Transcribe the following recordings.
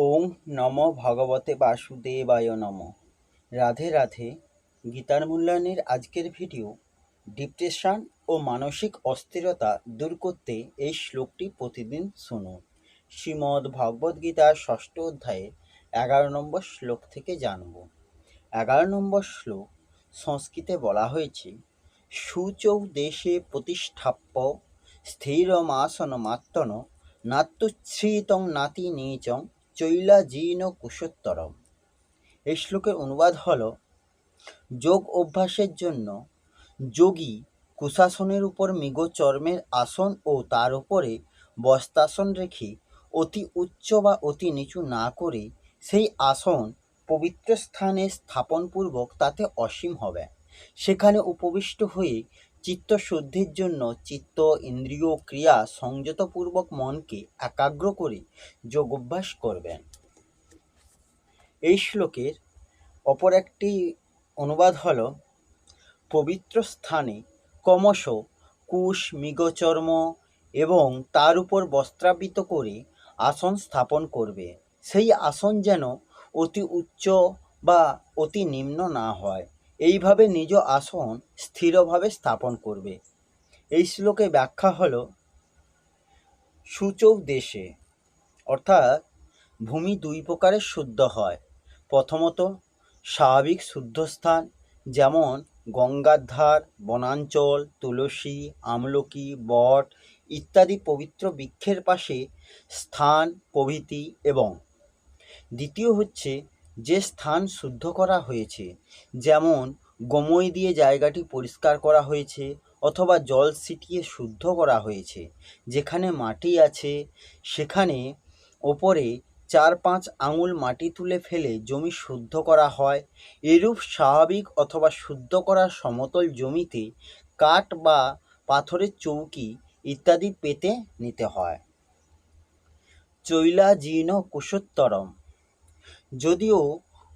ওং নমো ভগবতে বাসুদেবায় নমঃ। রাধে রাধে। গীতার মূল্যায়নের আজকের ভিডিও ডিপ্রেশন ও মানসিক অস্থিরতা দূর করতে এই শ্লোকটি প্রতিদিন শুনুন। শ্রীমদ্ ভগবদ্ গীতার ষষ্ঠ অধ্যায়ে 11 নম্বর শ্লোক থেকে জানব। 11 নম্বর শ্লোক সংস্কৃতে বলা হয়েছে, শুচৌ দেশে প্রতিষ্ঠাপ্য স্থিরমাসনমাত্তন নাত্যুচ্ছ্রিতং নাতি নীচং চৈলাজিন কুশোত্তরম। এই শ্লোকের অনুবাদ হল, যোগ অভ্যাসের জন্য যোগী কুশাসনের উপর মৃগ চর্মের আসন ও তার উপরে বস্ত্রাসন রেখে অতি উচ্চ বা অতি নিচু না করে সেই আসন পবিত্র স্থানে স্থাপনপূর্বক তাতে অসীম হবে সেখানে উপবিষ্ট হয়ে চিত্তশুদ্ধির জন্য চিত্ত ইন্দ্রিয় ক্রিয়া সংযতপূর্বক মনকে একাগ্র করে যোগ অভ্যাস করবেন। এই শ্লোকের অপর একটি অনুবাদ হল, পবিত্র স্থানে ক্রমশ কুশ মৃগচর্ম এবং তার উপর বস্ত্রাবৃত করে আসন স্থাপন করবে। সেই আসন যেন অতি উচ্চ বা অতি নিম্ন না হয়, এইভাবে নিজ আসন স্থিরভাবে স্থাপন করবে। এই শ্লোকে ব্যাখ্যা হল, শুচৌ দেশে অর্থাৎ ভূমি দুই প্রকারের শুদ্ধ হয়। প্রথমত স্বাভাবিক শুদ্ধ স্থান, যেমন গঙ্গার ধার, বনাঞ্চল, তুলসী, আমলকি, বট ইত্যাদি পবিত্র বৃক্ষের পাশে স্থান প্রভৃতি। এবং দ্বিতীয় হচ্ছে যে স্থান শুদ্ধ করা হয়েছে, যেমন গোময় দিয়ে জায়গাটি পরিষ্কার করা হয়েছে অথবা জল ছিটিয়ে শুদ্ধ করা হয়েছে। যেখানে মাটি আছে সেখানে ওপরে 4-5 আঙুল মাটি তুলে ফেলে জমি শুদ্ধ করা হয়। এরূপ স্বাভাবিক অথবা শুদ্ধ করা সমতল জমিতে কাঠ বা পাথরের চৌকি ইত্যাদি পেতে নিতে হয়। চৈলাজিন কুশোত্তরম। যদিও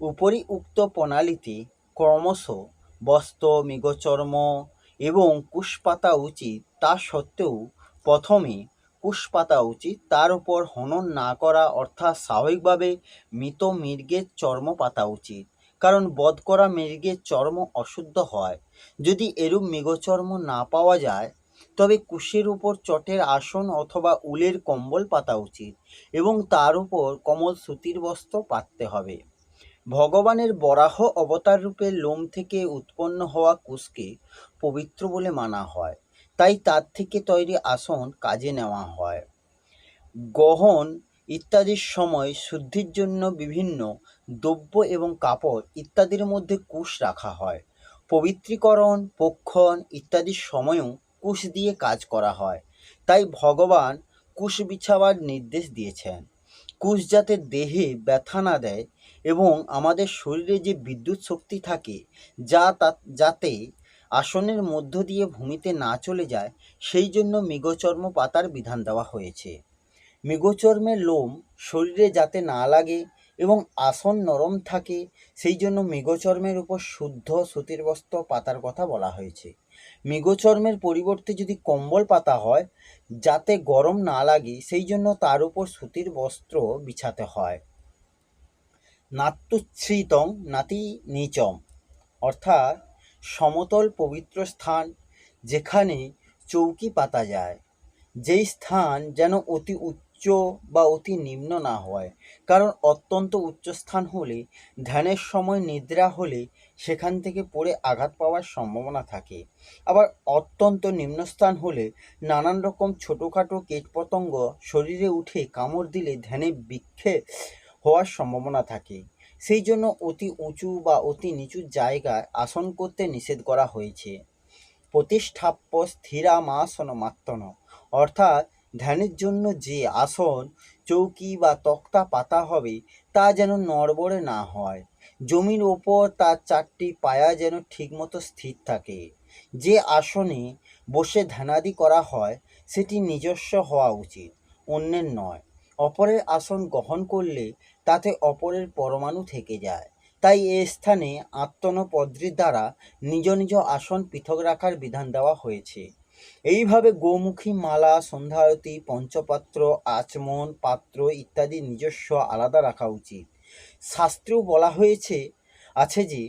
উপরি উক্ত প্রণালীতে ক্রমশ বস্ত্র, মৃগচর্ম এবং কুশ পাতা উচিত, তা সত্ত্বেও প্রথমে কুশ পাতা উচিত, তার উপর হনন না করা অর্থাৎ স্বাভাবিকভাবে মৃত মৃগের চর্ম পাতা উচিত, কারণ বধ করা মৃগের চর্ম অশুদ্ধ হয়। যদি এরূপ মৃগচর্ম না পাওয়া যায় তবে কুশের উপর চটের আসন অথবা উলের কম্বল পাতা উচিত এবং তার উপর কমল সুতির বস্ত্র পাততে হবে। ভগবানের বরাহ অবতার রূপে লোম থেকে উৎপন্ন হওয়া কুশকে পবিত্র বলে মানা হয়, তাই তার থেকে তৈরি আসন কাজে নেওয়া হয়। গ্রহণ ইত্যাদির সময় শুদ্ধির জন্য বিভিন্ন দ্রব্য এবং কাপড় ইত্যাদির মধ্যে কুশ রাখা হয়। পবিত্রীকরণ, প্রক্ষণ ইত্যাদির সময়ও কুশ দিয়ে কাজ করা হয়। তাই ভগবান কুশ বিছাবার নির্দেশ দিয়েছেন। কুশ যাতে দেহে ব্যথা না দেয় এবং আমাদের শরীরে যে বিদ্যুৎ শক্তি থাকে যাতে আসনের মধ্য দিয়ে ভূমিতে না চলে যায়, সেই জন্য মৃগচর্ম পাতার বিধান দেওয়া হয়েছে। মৃগচর্মের লোম শরীরে যাতে না লাগে এবং আসন নরম থাকে, সেই জন্য মৃগচর্মের উপর শুদ্ধ সুতির বস্ত্র পাতার কথা বলা হয়েছে। মৃগচর্মের পরিবর্তে যদি কম্বল পাতা হয় যাতে গরম না লাগে, সেই জন্য তার উপর সুতির বস্ত্র বিছাতে হয়। নাত্যুচ্ছ্রিতং নাতি নীচম অর্থাৎ সমতল পবিত্র স্থান যেখানে চৌকি পাতা যায়, যেই স্থান যেন অতি উচ্চ বা অতি নিম্ন না হয়, কারণ অত্যন্ত উচ্চ স্থান হলে ধ্যানের সময় নিদ্রা হলে সেখান থেকে পড়ে আঘাত পাওয়ার সম্ভাবনা থাকে। আবার অত্যন্ত নিম্নস্থান হলে নানান রকম ছোটোখাটো কীটপতঙ্গ শরীরে উঠে কামড় দিলে ধ্যানে বিক্ষেপ হওয়ার সম্ভাবনা থাকে। সেই জন্য অতি উঁচু বা অতি নিচু জায়গায় আসন করতে নিষেধ করা হয়েছে। প্রতিষ্ঠাপ্য স্থিরামাসন মাত্তন অর্থাৎ ধ্যানের জন্য যে আসন, চৌকি বা তক্তা পাতা হবে তা যেন নড়বড়ে না হয়। জমির ওপর তার 4টি পায়া যেন ঠিকমতো স্থির থাকে। যে আসনে বসে ধ্যানাদি করা হয় সেটি নিজস্ব হওয়া উচিত, অন্যের নয়। অপরের আসন গ্রহণ করলে তাতে অপরের পরমাণু থেকে যায়। তাই এ স্থানে আত্মন পদ্রির দ্বারা নিজ নিজ আসন পৃথক রাখার বিধান দেওয়া হয়েছে। এইভাবে গোমুখী, মালা, সন্ধ্যারতি, পঞ্চপাত্র, আচমন, পাত্র ইত্যাদি নিজস্ব আলাদা রাখা উচিত। শাস্ত্রেও বলা হয়েছে আছে যে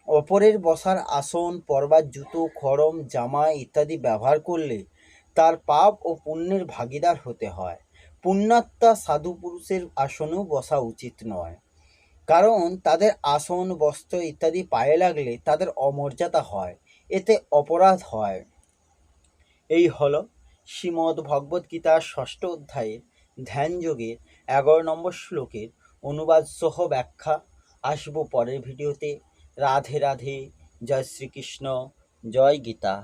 অপরের বসার আসন, পরবার জুতো, খড়ম, জামা ইত্যাদি ব্যবহার করলে তার পাপ ও পুণ্যের ভাগীদার হতে হয়। পুণ্যাত্মা সাধু পুরুষের আসনেও বসা উচিত নয়, কারণ তাদের আসন, বস্ত্র ইত্যাদি পায়ে লাগলে তাদের অমর্যাদা হয়, এতে অপরাধ হয়। এই হলো শ্রীমদ্ ভগবদ্গীতার ষষ্ঠ অধ্যায়ের ধ্যানযোগের 11 নম্বর শ্লোকের অনুবাদ সহ ব্যাখ্যা। আসবো পরের ভিডিওতে। রাধে রাধে। জয় শ্রীকৃষ্ণ। জয় গীতা।